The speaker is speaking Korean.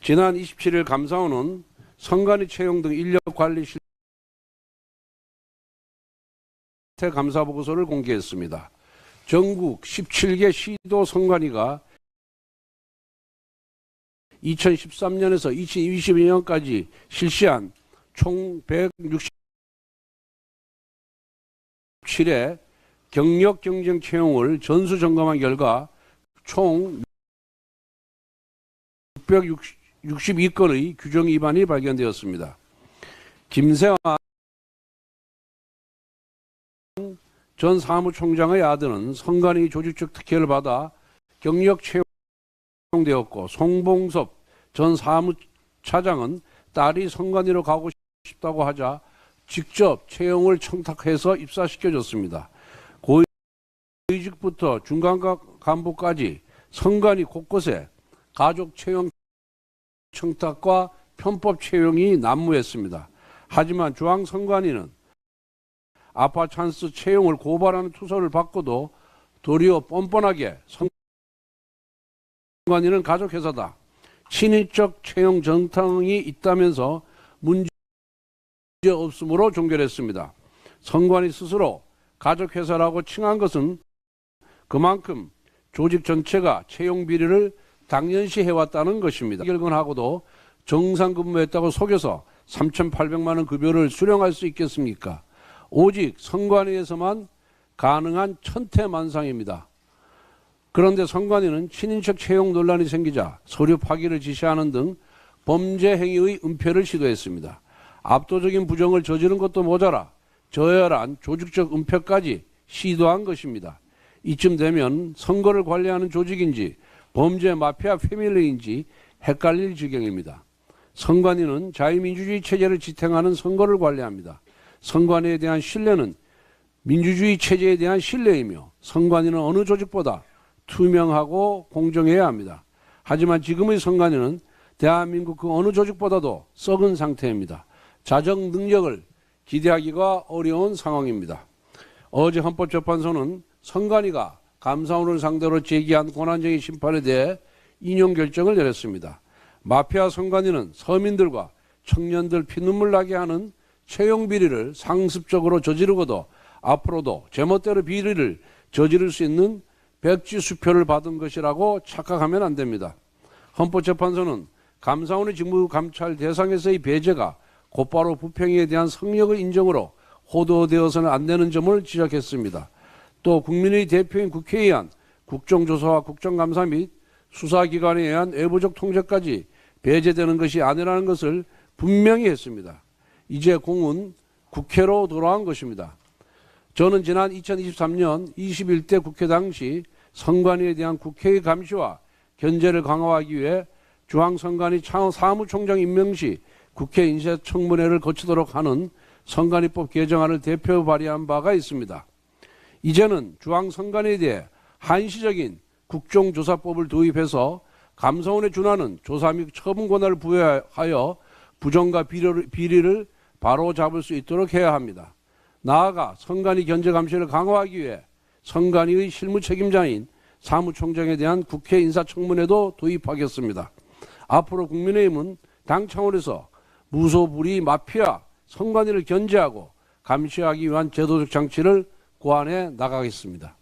지난 27일 감사원은 선관위 채용 등 인력관리 실태 감사보고서를 공개했습니다. 전국 17개 시도 선관위가 2013년에서 2022년까지 실시한 총 167회 경력 경쟁 채용을 전수 점검한 결과 총 662건의 규정 위반이 발견되었습니다. 김세환 전 사무총장의 아들은 선관위 조직적 특혜를 받아 경력 채용되었고, 송봉섭 전 사무차장은 딸이 선관위로 가고 싶다고 하자 직접 채용을 청탁해서 입사시켜줬습니다. 고위직부터 중간 간부까지 선관위 곳곳에 가족 채용 청탁과 편법 채용이 난무했습니다. 하지만 중앙선관위는 아파 찬스 채용을 고발하는 투서를 받고도 도리어 뻔뻔하게 선관위는 가족회사다, 친인척 채용 정탕이 있다면서 문제 없음으로 종결했습니다. 선관위 스스로 가족회사라고 칭한 것은 그만큼 조직 전체가 채용 비리를 당연시 해왔다는 것입니다. 결근하고도 정상 근무했다고 속여서 3,800만 원 급여를 수령할 수 있겠습니까? 오직 선관위에서만 가능한 천태만상입니다. 그런데 선관위는 친인척 채용 논란이 생기자 서류 파기를 지시하는 등 범죄 행위의 은폐를 시도했습니다. 압도적인 부정을 저지른 것도 모자라 저열한 조직적 은폐까지 시도한 것입니다. 이쯤 되면 선거를 관리하는 조직인지 범죄 마피아 패밀리인지 헷갈릴 지경입니다. 선관위는 자유민주주의 체제를 지탱하는 선거를 관리합니다. 선관위에 대한 신뢰는 민주주의 체제에 대한 신뢰이며, 선관위는 어느 조직보다 투명하고 공정해야 합니다. 하지만 지금의 선관위는 대한민국 그 어느 조직보다도 썩은 상태입니다. 자정 능력을 기대하기가 어려운 상황입니다. 어제 헌법재판소는 선관위가 감사원을 상대로 제기한 권한쟁의 심판에 대해 인용 결정을 내렸습니다. 마피아 선관위는 서민들과 청년들 피눈물 나게 하는 채용 비리를 상습적으로 저지르고도 앞으로도 제멋대로 비리를 저지를 수 있는 백지수표를 받은 것이라고 착각하면 안 됩니다. 헌법재판소는 감사원의 직무 감찰 대상에서의 배제가 곧바로 부평에 대한 성역의 인정으로 호도되어서는 안 되는 점을 지적했습니다. 또 국민의 대표인 국회에 의한 국정조사와 국정감사 및 수사기관에 의한 외부적 통제까지 배제되는 것이 아니라는 것을 분명히 했습니다. 이제 공은 국회로 돌아온 것입니다. 저는 지난 2023년 21대 국회 당시 선관위에 대한 국회의 감시와 견제를 강화하기 위해 중앙선관위 사무총장 임명 시 국회 인사청문회를 거치도록 하는 선관위법 개정안을 대표 발의한 바가 있습니다. 이제는 중앙선관위에 대해 한시적인 국정조사법을 도입해서 감사원에 준하는 조사 및 처분 권한을 부여하여 부정과 비리를 바로잡을 수 있도록 해야 합니다. 나아가 선관위 견제 감시를 강화하기 위해 선관위의 실무 책임자인 사무총장에 대한 국회 인사청문회도 도입하겠습니다. 앞으로 국민의힘은 당 차원에서 무소불위 마피아 선관위를 견제하고 감시하기 위한 제도적 장치를 고안해 나가겠습니다.